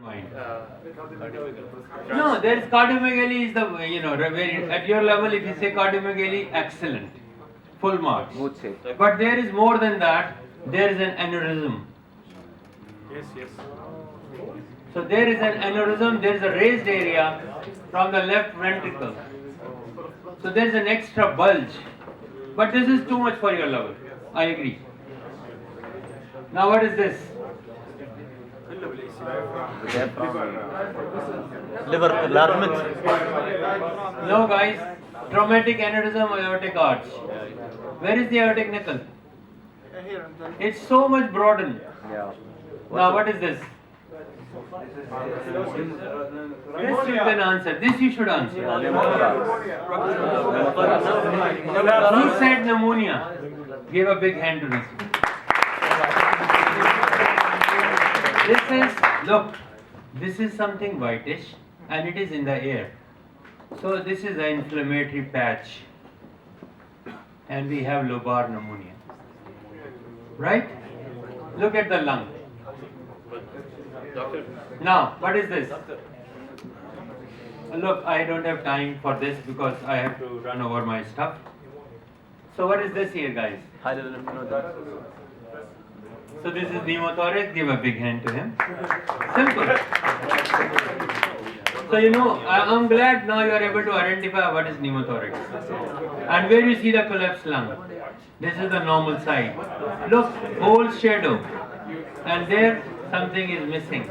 mind. No, there is cardiomegaly is the very at your level. If you say cardiomegaly, excellent, full marks. But there is more than that. There is an aneurysm. Yes. So there is an aneurysm. There is a raised area from the left ventricle. So there is an extra bulge. But this is too much for your level. I agree. Now what is this? Liver enlargement. No guys, traumatic aneurysm or aortic arch. Where is the aortic knuckle? It's so much broadened. Yeah. Now what is this? This you can answer. This you should answer. Who said pneumonia? Give a big hand to this. This is something whitish and it is in the air. So this is an inflammatory patch and we have lobar pneumonia. Right? Look at the lung. Doctor. Now, what is this? Look, I don't have time for this because I have to run over my stuff. So what is this here, guys? High level lymph node. So this is pneumothorax. Give a big hand to him. Simple. So I'm glad now you are able to identify what is pneumothorax. And where you see the collapsed lung. This is the normal side. Look, whole shadow. And there something is missing.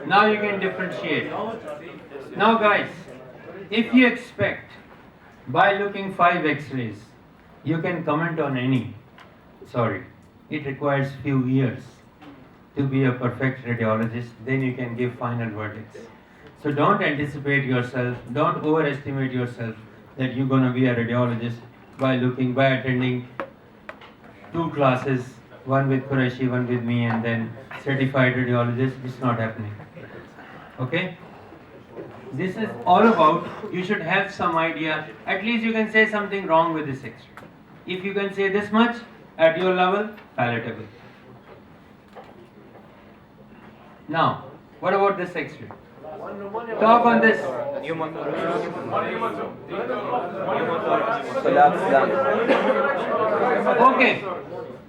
Now you can differentiate. Now guys, if you expect by looking 5 x-rays, you can comment on any. Sorry, it requires few years to be a perfect radiologist, then you can give final verdicts. So don't anticipate yourself, don't overestimate yourself that you're going to be a radiologist by attending 2 classes, one with Qureshi, one with me, and then certified radiologist. It's not happening. Okay? This is all about, you should have some idea, at least you can say something wrong with this x-ray. If you can say this much, at your level, palatable. Now, what about this x-ray? Talk on this. Okay.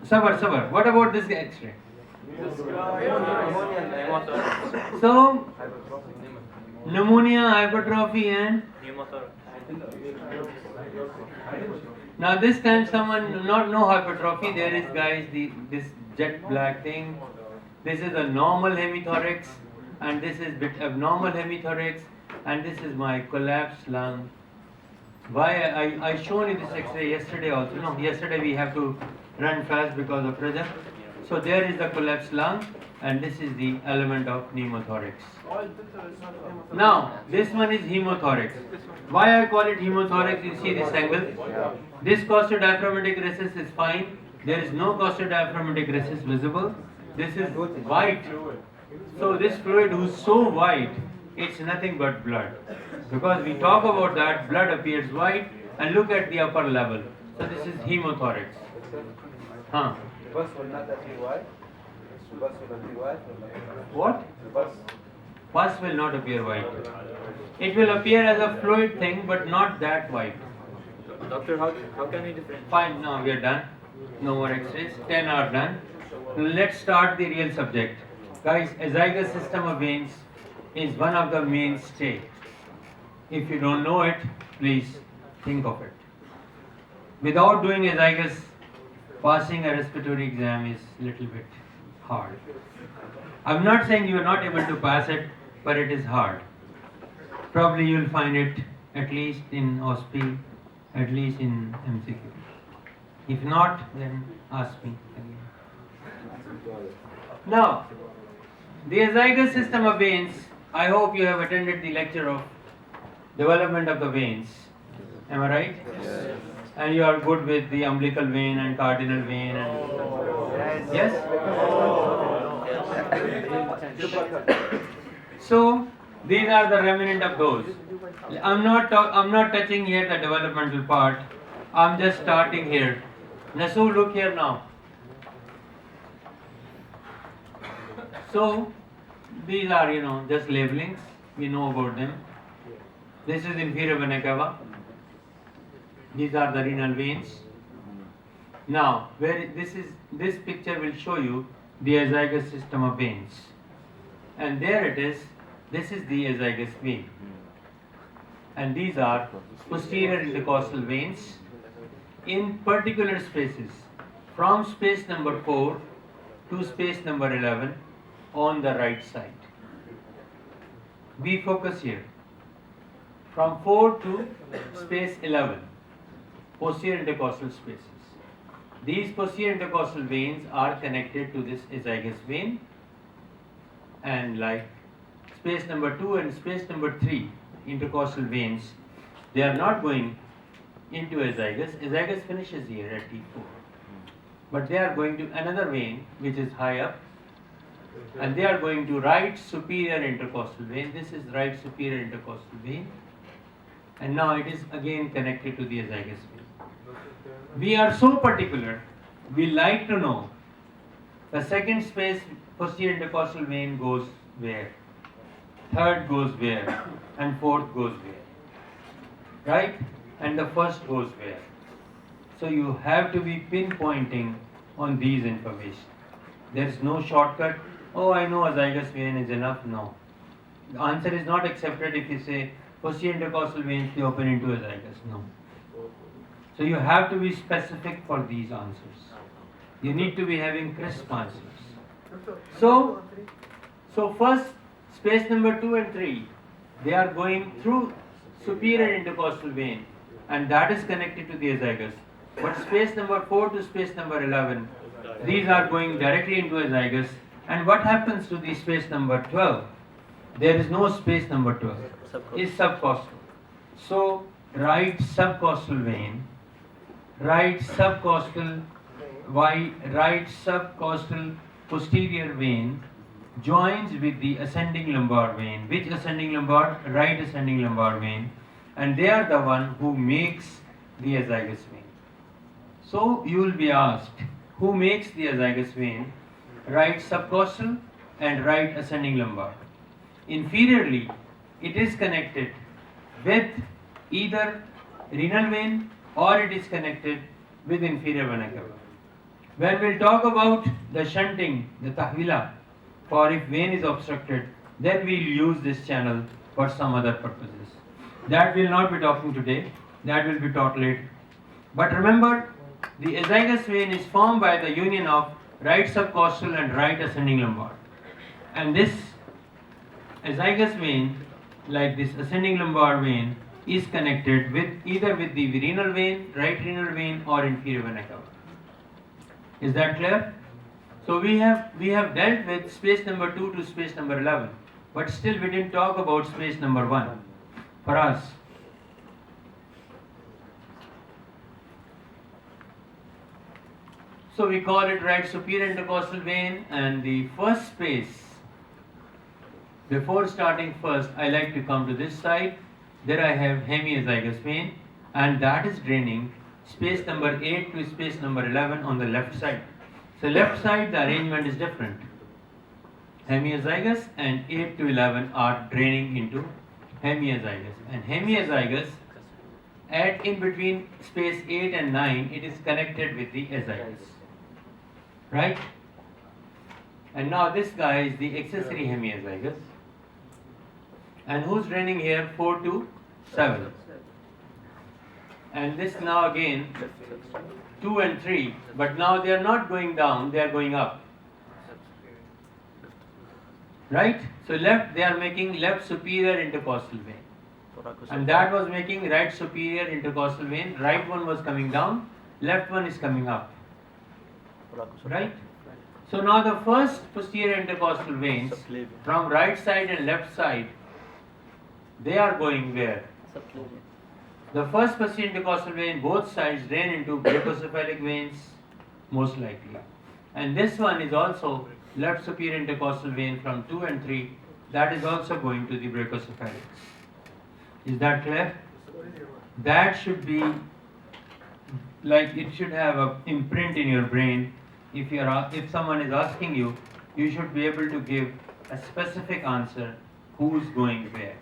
Sabar. What about this x-ray? So, pneumonia, hypertrophy and? Now this time someone no hypertrophy, there is guys this jet black thing. This is a normal hemithorax and this is bit abnormal hemithorax and this is my collapsed lung. Why I shown you this x-ray yesterday also. No, yesterday we have to run fast because of pressure. So there is the collapsed lung and this is the element of pneumothorax. Now this one is hemothorax. Why I call it hemothorax? You see this angle? This costodiaphragmatic recess is fine. There is no costodiaphragmatic recess visible. This is white. So this fluid who's so white, it's nothing but blood. Because we talk about that, blood appears white and look at the upper level. So this is hemothorax. Huh? What? Pus will not appear white. It will appear as a fluid thing but not that white. Doctor, how can we differentiate? Fine, now we are done. No more x-rays. 10 are done. Let's start the real subject. Guys, azygous system of veins is one of the mainstay. If you don't know it, please think of it. Without doing azygous, passing a respiratory exam is little bit hard. I'm not saying you are not able to pass it, but it is hard. Probably you will find it at least in OSPI, at least in MCQ. If not, then ask me again. Now, the azygous system of veins, I hope you have attended the lecture of development of the veins. Am I right? Yes. And you are good with the umbilical vein and cardinal vein and yes? So these are the remnant of those. I'm not touching here the developmental part. I'm just starting here. Nasu, look here now. So These are, just labelings. We know about them. This is inferior vena cava. These are the renal veins. Now, this picture will show you the azygous system of veins. And there it is. This is the azygous vein. And these are posterior intercostal veins in particular spaces from space number 4 to space number 11 on the right side. We focus here. From 4 to space 11, posterior intercostal spaces. These posterior intercostal veins are connected to this azygous vein, and like space number 2 and space number 3 intercostal veins, they are not going into azygous. Azygous finishes here at T4. But they are going to another vein which is high up, and they are going to right superior intercostal vein. This is right superior intercostal vein, and now it is again connected to the azygous vein. We are so particular, we like to know the second space posterior intercostal vein goes where, third goes where, and fourth goes where, right? And the first goes where. So you have to be pinpointing on these information. There is no shortcut. Oh, I know azygous vein is enough. No. The answer is not accepted if you say posterior intercostal veins they open into azygous. No. So you have to be specific for these answers. You need to be having crisp answers. So first space number 2 and 3, they are going through superior intercostal vein, and that is connected to the azygous. But space number 4 to space number 11, these are going directly into azygous. And what happens to the space number 12? There is no space number 12. It's subcostal. So right subcostal vein, right subcostal posterior vein joins with the ascending lumbar vein. Which ascending lumbar? Right ascending lumbar vein. And they are the one who makes the azygous vein. So you will be asked, who makes the azygous vein? Right subcostal and right ascending lumbar. Inferiorly, it is connected with either renal vein or it is connected with inferior vena cava. When we'll talk about the shunting, the tahwila, for if vein is obstructed, then we'll use this channel for some other purposes. That we'll not be talking today, that will be taught later. But remember, the azygous vein is formed by the union of right subcostal and right ascending lumbar. And this azygous vein, like this ascending lumbar vein, is connected with either with the renal vein, right renal vein, or inferior vena cava. Is that clear? So we have dealt with space number 2 to space number 11, but still we didn't talk about space number 1 for us. So we call it right superior intercostal vein, and the first space, before starting first, I like to come to this side. There I have hemiazygous vein, and that is draining space number 8 to space number 11 on the left side. So left side, the arrangement is different. Hemiazygous and 8 to 11 are draining into hemiazygous. And hemiazygous, at in between space 8 and 9, it is connected with the azygous. Right? And now this guy is the accessory hemiazygous. And who's draining here? 4 to 7. And this now again 2 and 3, but now they are not going down, they are going up. Right? So left, they are making left superior intercostal vein. And that was making right superior intercostal vein. Right one was coming down, left one is coming up. Right? So now the first posterior intercostal veins from right side and left side, they are going where? The first posterior intercostal vein, both sides drain into brachiocephalic veins, most likely. And this one is also left superior intercostal vein from 2 and 3, that is also going to the brachiocephalics. Is that clear? That should be like, it should have an imprint in your brain. If someone is asking you, you should be able to give a specific answer who's going where.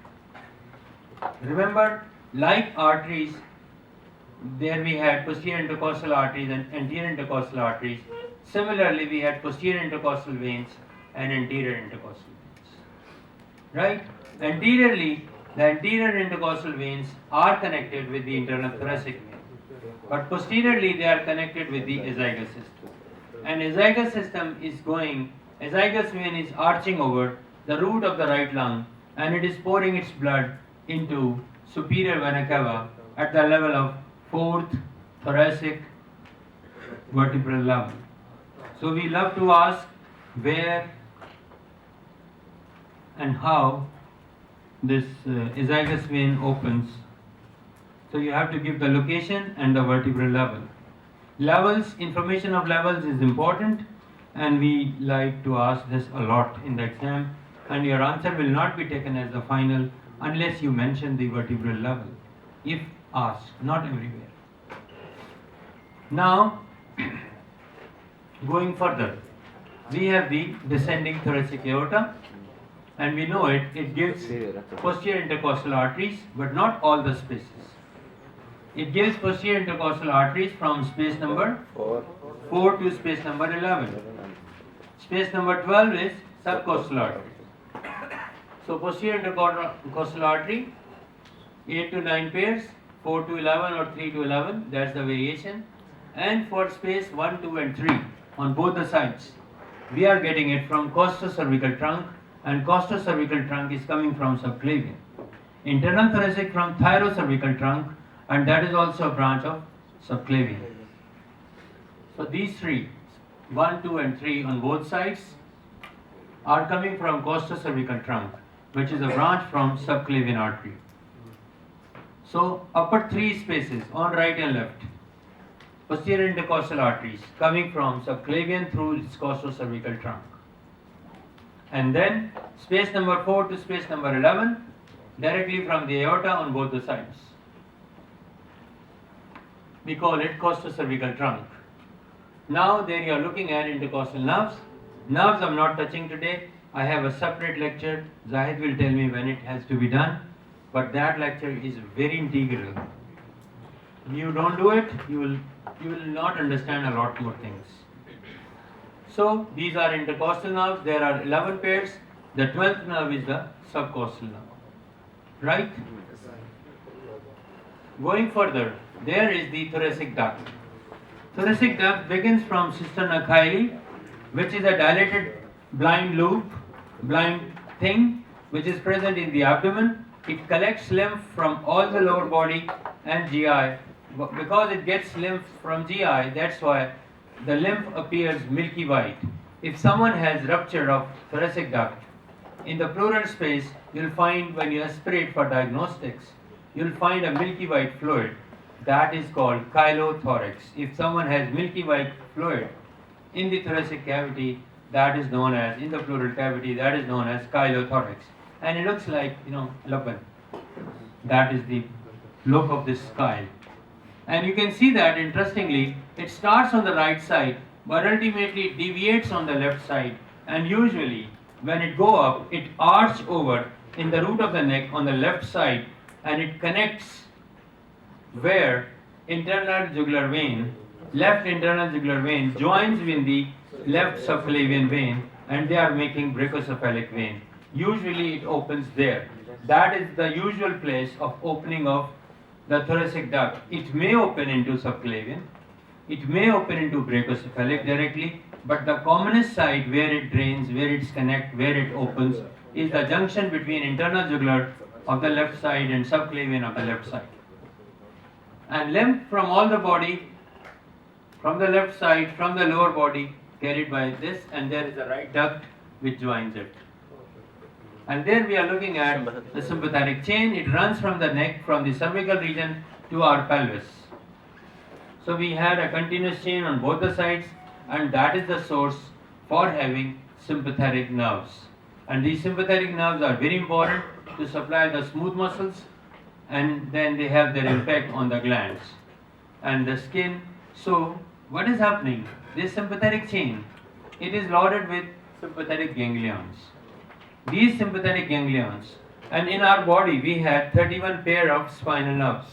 Remember, like arteries, there we had posterior intercostal arteries and anterior intercostal arteries. Similarly, we had posterior intercostal veins and anterior intercostal veins. Right? Anteriorly, the anterior intercostal veins are connected with the internal thoracic vein. But posteriorly, they are connected with the azygous system. And azygous system is going, azygous vein is arching over the root of the right lung, and it is pouring its blood into superior vena cava at the level of fourth thoracic vertebral level. So we love to ask where and how this azygous vein opens. So you have to give the location and the vertebral level. Levels, information of levels is important, and we like to ask this a lot in the exam, and your answer will not be taken as the final unless you mention the vertebral level, if asked, not everywhere. Now, going further, we have the descending thoracic aorta, and we know it gives posterior intercostal arteries, but not all the spaces. It gives posterior intercostal arteries from space number 4 to space number 11. Space number 12 is subcostal artery. So posterior intercostal artery, 8 to 9 pairs, 4 to 11 or 3 to 11, that's the variation. And for space 1, 2 and 3 on both the sides, we are getting it from costocervical trunk, and costocervical trunk is coming from subclavian. Internal thoracic from thyrocervical trunk, and that is also a branch of subclavian. So these three, 1, 2 and 3 on both sides, are coming from costocervical trunk, which is a branch from subclavian artery. So upper three spaces on right and left, posterior intercostal arteries coming from subclavian through its costocervical trunk. And then space number 4 to space number 11 directly from the aorta on both the sides. We call it costocervical trunk. Now there you are looking at intercostal nerves. Nerves I'm not touching today. I have a separate lecture. Zahid will tell me when it has to be done. But that lecture is very integral. You don't do it, you will not understand a lot more things. So these are intercostal nerves. There are 11 pairs. The 12th nerve is the subcostal nerve. Right? Going further, there is the thoracic duct. Thoracic duct begins from cisterna chyli, which is a dilated blind loop, blind thing, which is present in the abdomen. It collects lymph from all the lower body and GI. Because it gets lymph from GI, that's why the lymph appears milky white. If someone has rupture of thoracic duct, in the pleural space, you'll find when you aspirate for diagnostics, you'll find a milky white fluid. That is called chylothorax. If someone has milky white fluid in the thoracic cavity, that is known as, in the pleural cavity, that is known as chylothorax. And it looks like, laban. That is the look of this chyle. And you can see that, interestingly, it starts on the right side, but ultimately it deviates on the left side. And usually, when it go up, it arches over in the root of the neck on the left side, and it connects where internal jugular vein, left internal jugular vein joins with the left subclavian vein, and they are making brachiocephalic vein. Usually it opens there. That is the usual place of opening of the thoracic duct. It may open into subclavian, it may open into brachiocephalic directly, but the commonest site where it drains, where it's connect, where it opens is the junction between internal jugular of the left side and subclavian of the left side. And lymph from all the body, from the left side, from the lower body, carried by this, and there is a right duct which joins it. And there we are looking at the sympathetic chain. It runs from the neck, from the cervical region to our pelvis. So we had a continuous chain on both the sides, and that is the source for having sympathetic nerves. And these sympathetic nerves are very important to supply the smooth muscles, and then they have their impact on the glands and the skin. So what is happening? This sympathetic chain, it is loaded with sympathetic ganglions. these sympathetic ganglions, and in our body we had 31 pair of spinal nerves.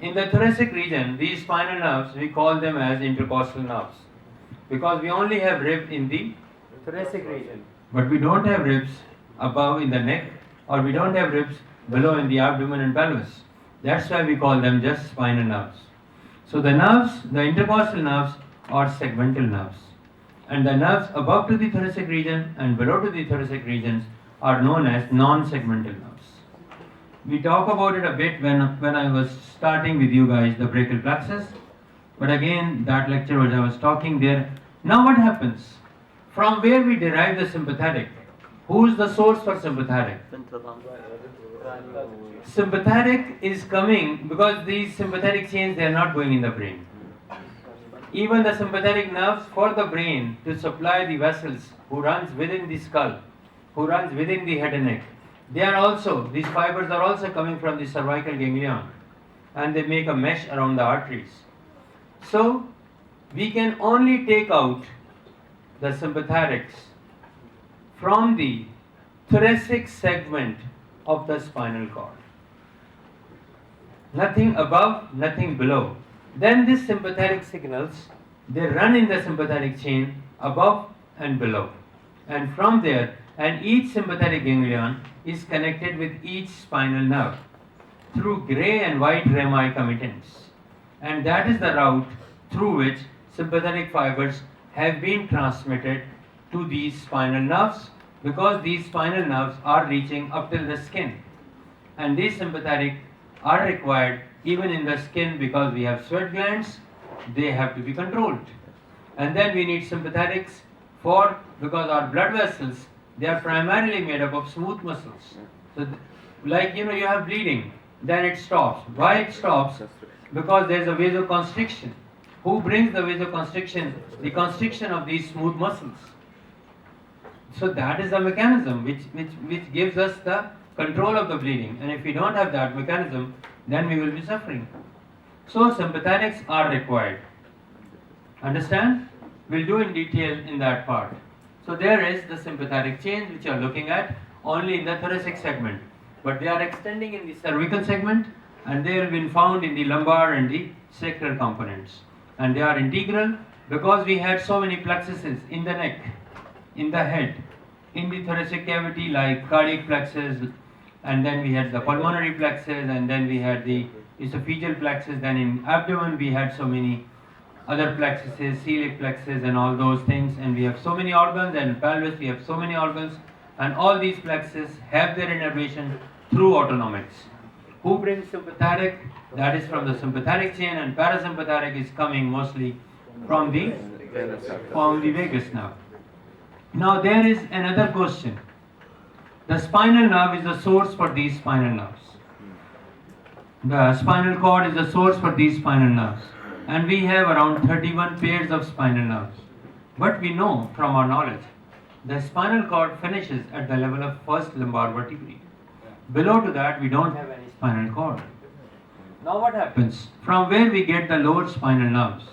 In the thoracic region, these spinal nerves, we call them as intercostal nerves, because we only have rib in the thoracic region, but we don't have ribs above in the neck, or we don't have ribs below in the abdomen and pelvis. That's why we call them just spinal nerves. So the nerves, the intercostal nerves, are segmental nerves, and the nerves above to the thoracic region and below to the thoracic regions are known as non-segmental nerves. We talk about it a bit when I was starting with you guys the brachial plexus, but again that lecture was I was talking there. Now what happens? From where we derive the sympathetic? Who is the source for sympathetic? Sympathetic is coming because these sympathetic chains, they are not going in the brain. Even the sympathetic nerves for the brain to supply the vessels who runs within the skull, who runs within the head and neck, they are also, these fibers are also coming from the cervical ganglion, and they make a mesh around the arteries. So we can only take out the sympathetics from the thoracic segment of the spinal cord. Nothing above, nothing below. Then these sympathetic signals, they run in the sympathetic chain above and below. And from there, and each sympathetic ganglion is connected with each spinal nerve through grey and white rami committents. And that is the route through which sympathetic fibers have been transmitted to these spinal nerves, because these spinal nerves are reaching up till the skin. And these sympathetic are required even in the skin, because we have sweat glands, they have to be controlled. And then we need sympathetics because our blood vessels, they are primarily made up of smooth muscles. So like you have bleeding, then it stops. Why it stops? Because there is a vasoconstriction. Who brings the vasoconstriction? The constriction of these smooth muscles. So that is the mechanism which gives us the control of the bleeding. And if we don't have that mechanism, then we will be suffering. So sympathetics are required. Understand? We'll do in detail in that part. So there is the sympathetic chains which you are looking at only in the thoracic segment, but they are extending in the cervical segment, and they will be found in the lumbar and the sacral components. And they are integral because we had so many plexuses in the neck, in the head, in the thoracic cavity, like cardiac plexus, and then we had the pulmonary plexus, and then we had the esophageal plexus. Then in abdomen we had so many other plexuses, celiac plexus and all those things, and we have so many organs, and pelvis we have so many organs, and all these plexuses have their innervation through autonomics. Who brings sympathetic? That is from the sympathetic chain, and parasympathetic is coming mostly from the vagus nerve. Now there is another question. The spinal nerve is the source for these spinal nerves. The spinal cord is the source for these spinal nerves. And we have around 31 pairs of spinal nerves. But we know from our knowledge, the spinal cord finishes at the level of first lumbar vertebrae. Below to that, we don't have any spinal cord. Now what happens? From where we get the lower spinal nerves?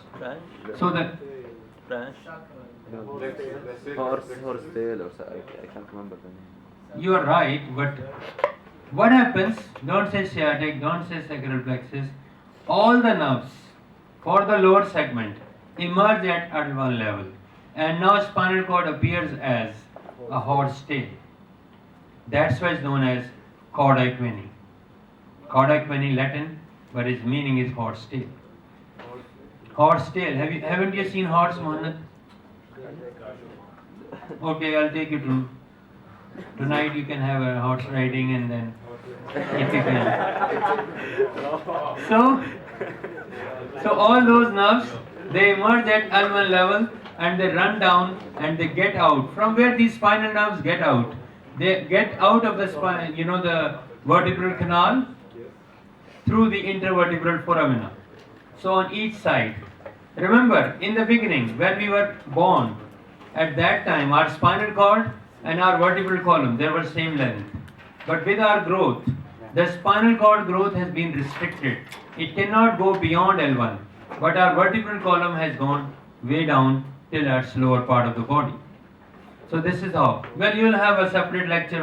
So the horse tail or so, I can't remember the name. You are right, but what happens? Don't say sciatic, don't say sacral plexus. All the nerves for the lower segment emerge at L1 level, and now spinal cord appears as a horse tail. That's why it's known as cauda equina. Cauda equina Latin, but its meaning is horse tail. Horse tail. Haven't you seen horse, Mohanad? Okay, I'll take you to tonight. You can have a horse riding, and then if you can. So all those nerves, they emerge at L1 level, and they run down and they get out. From where these spinal nerves get out? They get out of the spine, the vertebral canal, through the intervertebral foramina. So on each side. Remember, in the beginning, when we were born, at that time, our spinal cord and our vertebral column, they were same length. But with our growth, the spinal cord growth has been restricted. It cannot go beyond L1. But our vertebral column has gone way down till its lower part of the body. So this is how. Well, you will have a separate lecture